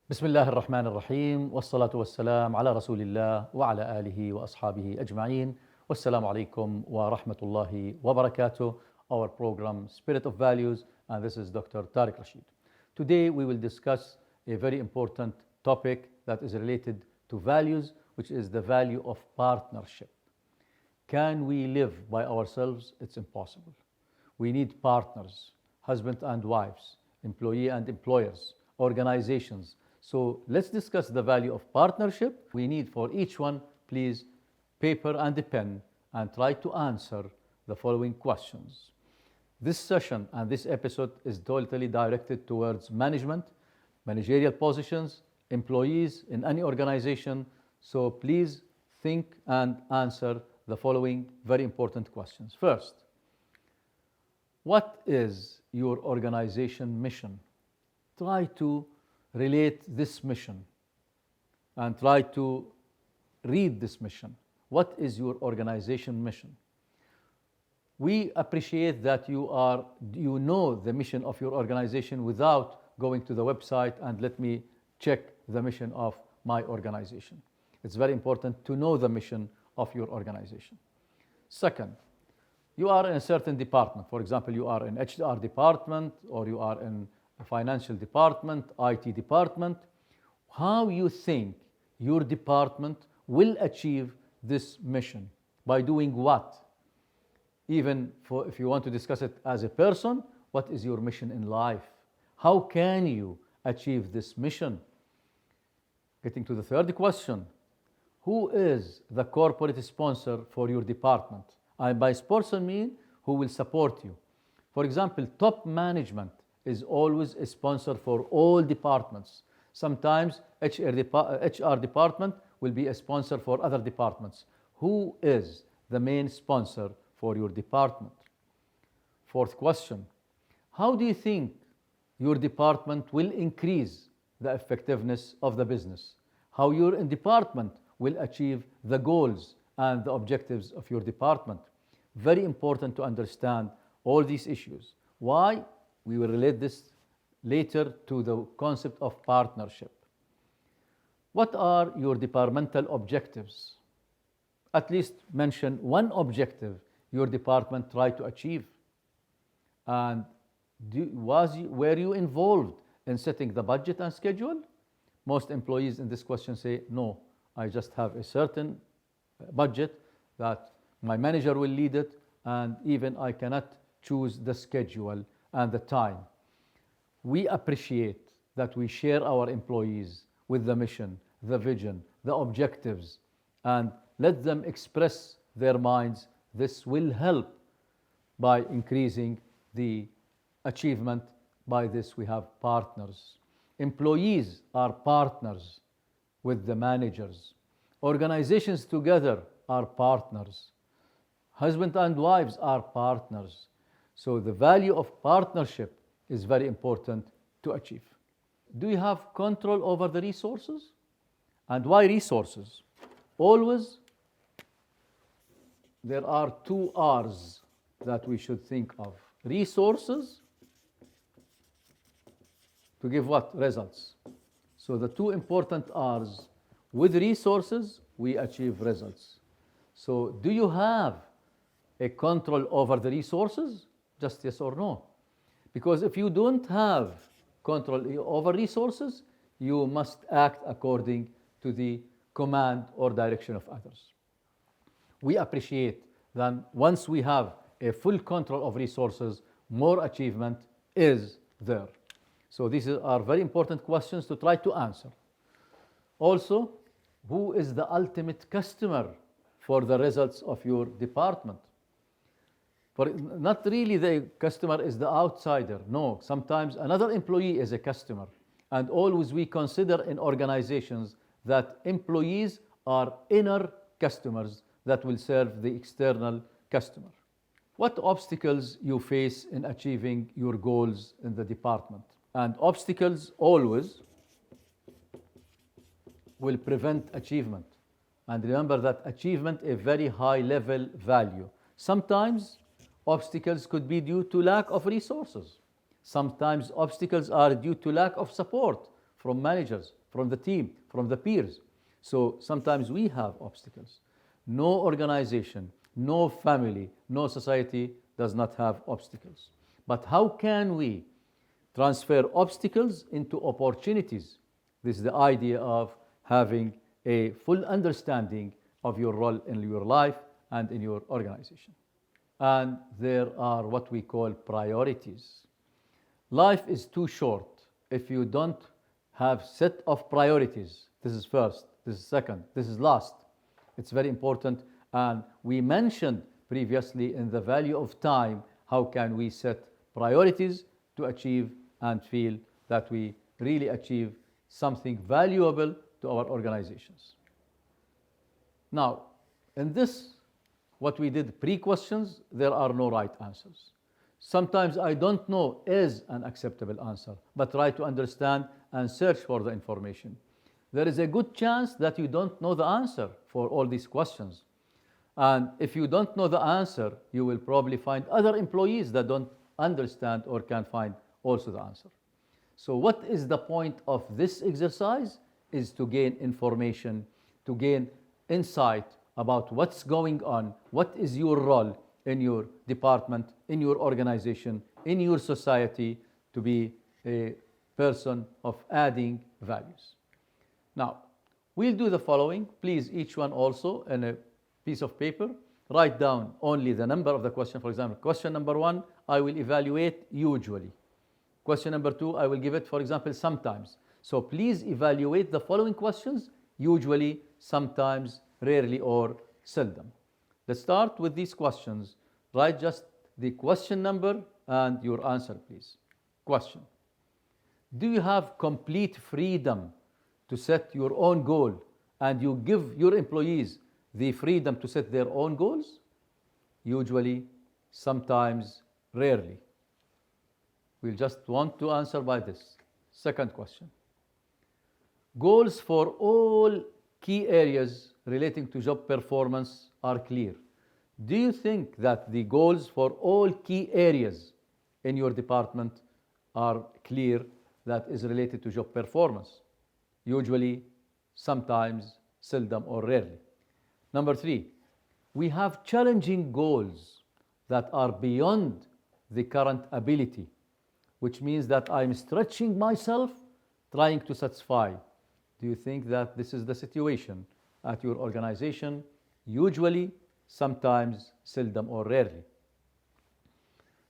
بسم الله الرحمن الرحيم والصلاة والسلام على رسول الله وعلى آله وأصحابه أجمعين والسلام عليكم ورحمة الله وبركاته. Our program Spirit of Values, and this is Dr. Tariq Rashid. Today we will discuss a very important topic that is related to values, which is the value of partnership. Can we live by ourselves? It's impossible. We need partners, husband and wives, employee and employers, organizations. So let's discuss the value of partnership. We need for each one, please, paper and a pen, and try to answer the following questions. This session and this episode is totally directed towards management, managerial positions, employees in any organization. So please think and answer the following very important questions. First, what is your organization mission? Try to relate this mission and try to read this mission. What is your organization mission? We appreciate that you know the mission of your organization without going to the website and let me check the mission of my organization. It's very important to know the mission of your organization. Second, you are in a certain department. For example, you are in HR department or you are in financial department, IT department. How you think your department will achieve this mission? By doing what? Even if you want to discuss it as a person, what is your mission in life? How can you achieve this mission? Getting to the third question, who is the corporate sponsor for your department? And by sponsor I mean who will support you. For example, top management is always a sponsor for all departments. Sometimes HR department will be a sponsor for other departments. Who is the main sponsor for your department? Fourth question, how do you think your department will increase the effectiveness of the business? How your department will achieve the goals and the objectives of your department? Very important to understand all these issues. Why? We will relate this later to the concept of partnership. What are your departmental objectives? At least mention one objective your department tried to achieve. And were you involved in setting the budget and schedule? Most employees in this question say, no, I just have a certain budget that my manager will lead it, and even I cannot choose the schedule and the time. We appreciate that we share our employees with the mission, the vision, the objectives, and let them express their minds. This will help by increasing the achievement. By this, we have partners. Employees are partners with the managers. Organizations together are partners. Husband and wives are partners. So the value of partnership is very important to achieve. Do you have control over the resources? And why resources? Always there are two R's that we should think of. Resources to give what? Results. So the two important R's. With resources, we achieve results. So do you have a control over the resources? Just yes or no. Because if you don't have control over resources, you must act according to the command or direction of others. We appreciate that once we have a full control of resources, more achievement is there. So these are very important questions to try to answer. Also, who is the ultimate customer for the results of your department? Not really the customer is the outsider. No, sometimes another employee is a customer. And always we consider in organizations that employees are inner customers that will serve the external customer. What obstacles you face in achieving your goals in the department? And obstacles always will prevent achievement. And remember that achievement is a very high level value. Sometimes obstacles could be due to lack of resources. Sometimes obstacles are due to lack of support from managers, from the team, from the peers. So sometimes we have obstacles. No organization, no family, no society does not have obstacles. But how can we transfer obstacles into opportunities? This is the idea of having a full understanding of your role in your life and in your organization. And there are what we call priorities. Life is too short if you don't have set of priorities. This is first, this is second, this is last. It's very important, and we mentioned previously in the value of time, how can we set priorities to achieve and feel that we really achieve something valuable to our organizations. Now, in this, what we did pre-questions, there are no right answers. Sometimes I don't know is an acceptable answer, but try to understand and search for the information. There is a good chance that you don't know the answer for all these questions. And if you don't know the answer, you will probably find other employees that don't understand or can find also the answer. So what is the point of this exercise? Is to gain information, to gain insight about what's going on, what is your role in your department, in your organization, in your society, to be a person of adding values. Now, we'll do the following. Please, each one also in a piece of paper, write down only the number of the question. For example, question number 1, I will evaluate usually. Question number 2, I will give it, for example, sometimes. So please evaluate the following questions: usually, sometimes, rarely, or seldom. Let's start with these questions. Write just the question number and your answer, please. Question: do you have complete freedom to set your own goal and you give your employees the freedom to set their own goals? Usually, sometimes, rarely. We'll just want to answer by this. Second question: goals for all key areas relating to job performance are clear. Do you think that the goals for all key areas in your department are clear that is related to job performance? Usually, sometimes, seldom, or rarely. Number 3, we have challenging goals that are beyond the current ability, which means that I'm stretching myself trying to satisfy. Do you think that this is the situation at your organization? Usually, sometimes, seldom, or rarely.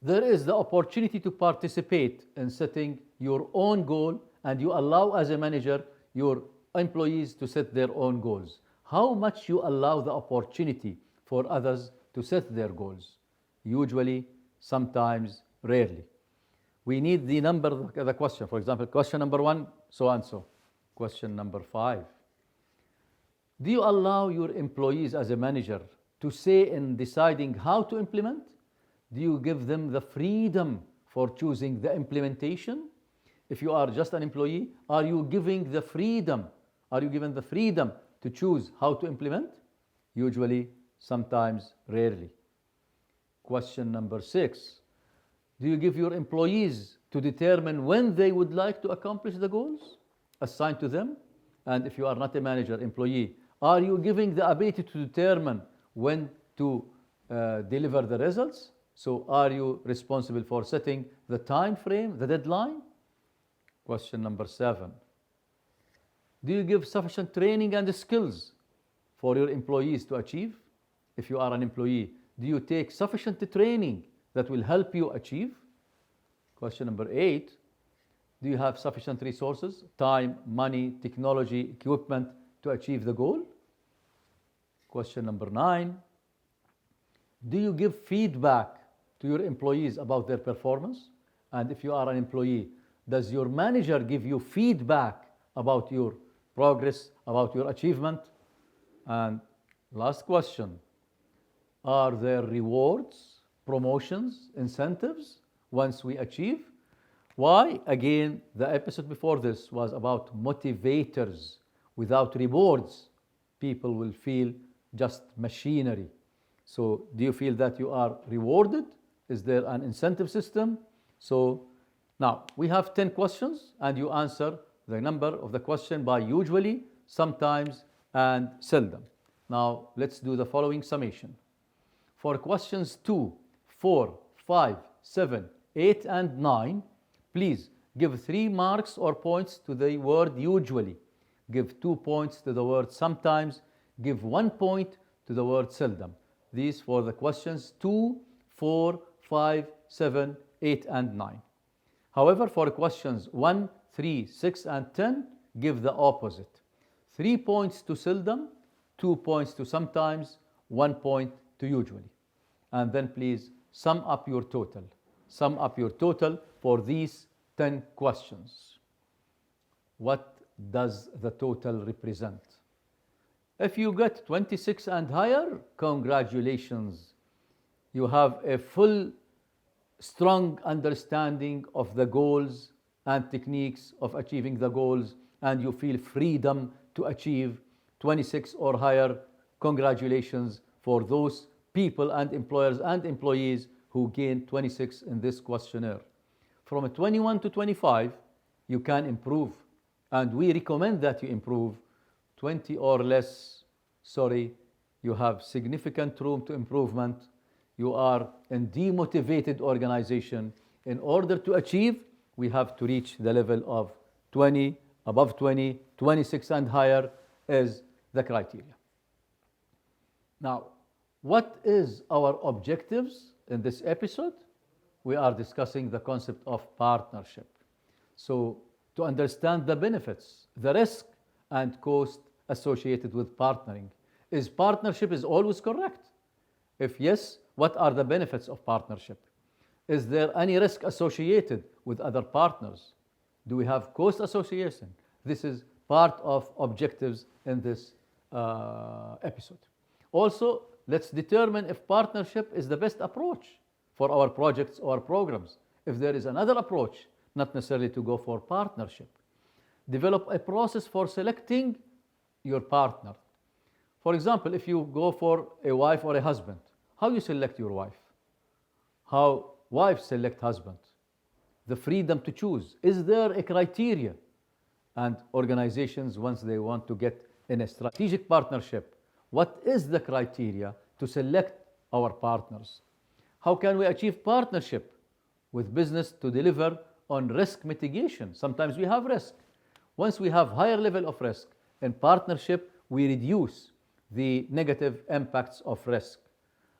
There is the opportunity to participate in setting your own goal, and you allow as a manager your employees to set their own goals. How much you allow the opportunity for others to set their goals? Usually, sometimes, rarely. We need the number of the question. For example, question number 1, so and so. Question number 5. Do you allow your employees as a manager to say in deciding how to implement? Do you give them the freedom for choosing the implementation? If you are just an employee, are you giving the freedom? Are you given the freedom to choose how to implement? Usually, sometimes, rarely. Question number 6. Do you give your employees to determine when they would like to accomplish the goals assigned to them? And if you are not a manager, employee, are you giving the ability to determine when to deliver the results? So are you responsible for setting the time frame, the deadline? Question number 7. Do you give sufficient training and skills for your employees to achieve? If you are an employee, do you take sufficient training that will help you achieve? Question number 8. Do you have sufficient resources, time, money, technology, equipment to achieve the goal? Question number 9. Do you give feedback to your employees about their performance? And if you are an employee, does your manager give you feedback about your progress, about your achievement? And last question, are there rewards, promotions, incentives once we achieve? Why? Again, the episode before this was about motivators. Without rewards, people will feel just machinery. So do you feel that you are rewarded? Is there an incentive system? So now we have 10 questions and you answer the number of the question by usually, sometimes, and seldom. Now, let's do the following summation. For questions 2, 4, 5, 7, 8, and 9, please give 3 marks or points to the word usually. Give 2 points to the word sometimes. Give 1 point to the word seldom. These for the questions 2, 4, 5, 7, 8, and 9. However, for questions 1, 3, 6, and 10, give the opposite. 3 points to seldom, 2 points to sometimes, 1 point to usually. And then please sum up your total. Sum up your total for these 10 questions. What does the total represent? If you get 26 and higher, congratulations. You have a full, strong understanding of the goals and techniques of achieving the goals, and you feel freedom to achieve 26 or higher. Congratulations for those people and employers and employees who gain 26 in this questionnaire. From 21 to 25, you can improve, and we recommend that you improve. 20 or less, sorry, you have significant room to improvement. You are in demotivated organization. In order to achieve, we have to reach the level of 20, above 20, 26 and higher is the criteria. Now, what is our objectives in this episode? We are discussing the concept of partnership. So, to understand the benefits, the risk and cost associated with partnering. Is partnership always correct? If yes, what are the benefits of partnership? Is there any risk associated with other partners? Do we have cost association? This is part of objectives in this episode. Also, let's determine if partnership is the best approach for our projects or programs. If there is another approach, not necessarily to go for partnership. Develop a process for selecting your partner. For example, if you go for a wife or a husband, how you select your wife? How wives select husband? The freedom to choose. Is there a criteria? And organizations, once they want to get in a strategic partnership, what is the criteria to select our partners? How can we achieve partnership with business to deliver on risk mitigation? Sometimes we have risk. Once we have higher level of risk, in partnership, we reduce the negative impacts of risk.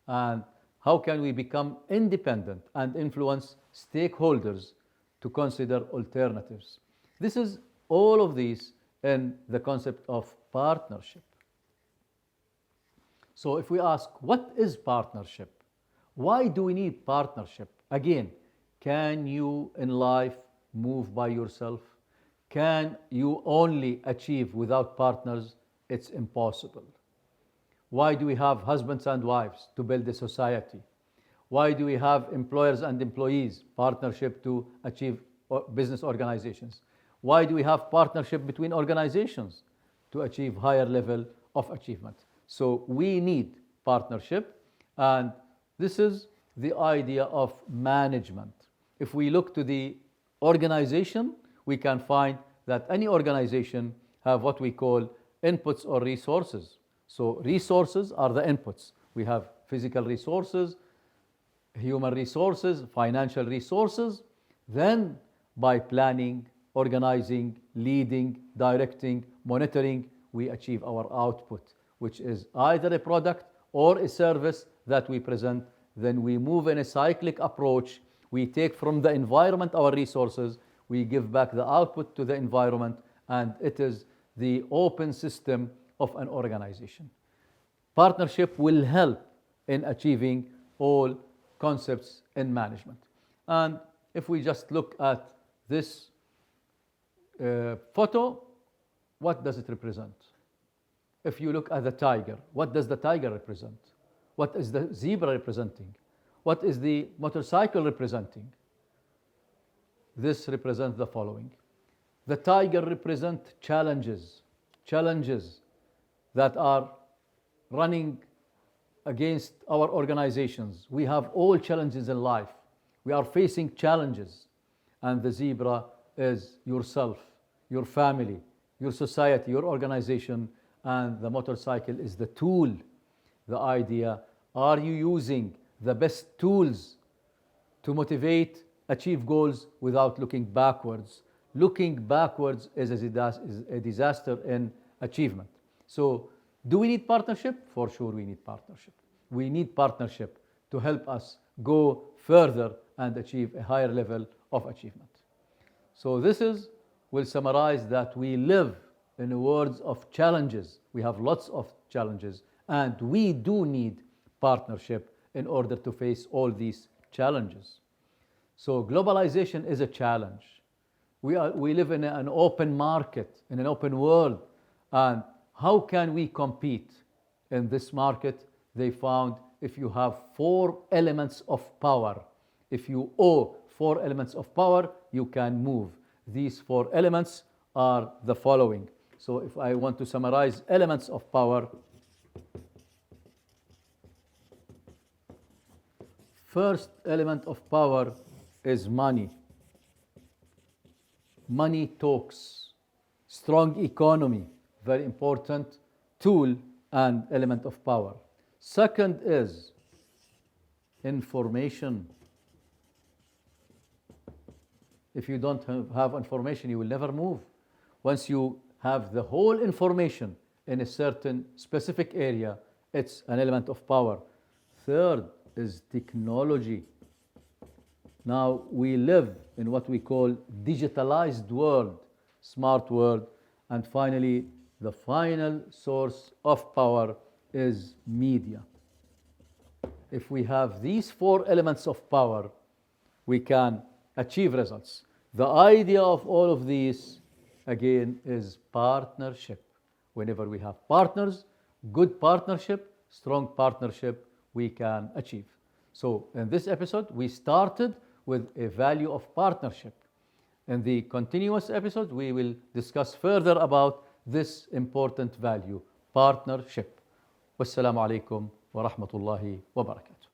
And how can we become independent and influence stakeholders to consider alternatives? This is all of these in the concept of partnership. So if we ask, what is partnership? Why do we need partnership? Again, can you in life move by yourself? Can you only achieve without partners? It's impossible. Why do we have husbands and wives? To build a society. Why do we have employers and employees? Partnership to achieve business organizations. Why do we have partnership between organizations? To achieve higher level of achievement. So we need partnership, and this is the idea of management. If we look to the organization, we can find that any organization have what we call inputs or resources. So resources are the inputs. We have physical resources, human resources, financial resources. Then by planning, organizing, leading, directing, monitoring, we achieve our output, which is either a product or a service that we present. Then we move in a cyclic approach. We take from the environment our resources, we give back the output to the environment, and it is the open system of an organization. Partnership will help in achieving all concepts in management. And if we just look at this photo, what does it represent? If you look at the tiger, what does the tiger represent? What is the zebra representing? What is the motorcycle representing? This represents the following. The tiger represents challenges that are running against our organizations. We have all challenges in life. We are facing challenges. And the zebra is yourself. your family, your society, your organization, and the motorcycle is the tool. The idea, are you using the best tools to motivate, achieve goals without looking backwards? Looking backwards is a disaster in achievement. So, do we need partnership? For sure, we need partnership. We need partnership to help us go further and achieve a higher level of achievement. So, will summarize that we live in a world of challenges. We have lots of challenges, and we do need partnership in order to face all these challenges. So, globalization is a challenge. We live in an open market, in an open world, and how can we compete in this market? They found if you have 4 elements of power, if you owe 4 elements of power, you can move. These 4 elements are the following. So if I want to summarize elements of power, first element of power is money. Money talks. Strong economy, very important tool and element of power. Second is information. If you don't have information, you will never move. Once you have the whole information in a certain specific area, it's an element of power. Third is technology. Now we live in what we call digitalized world, smart world, and finally, the final source of power is media. If we have these 4 elements of power, we can achieve results. The idea of all of these, again, is partnership. Whenever we have partners, good partnership, strong partnership, we can achieve. So in this episode, we started with a value of partnership. In the continuous episodes, we will discuss further about this important value, partnership. Wassalamu alaikum wa rahmatullahi wa barakatuh.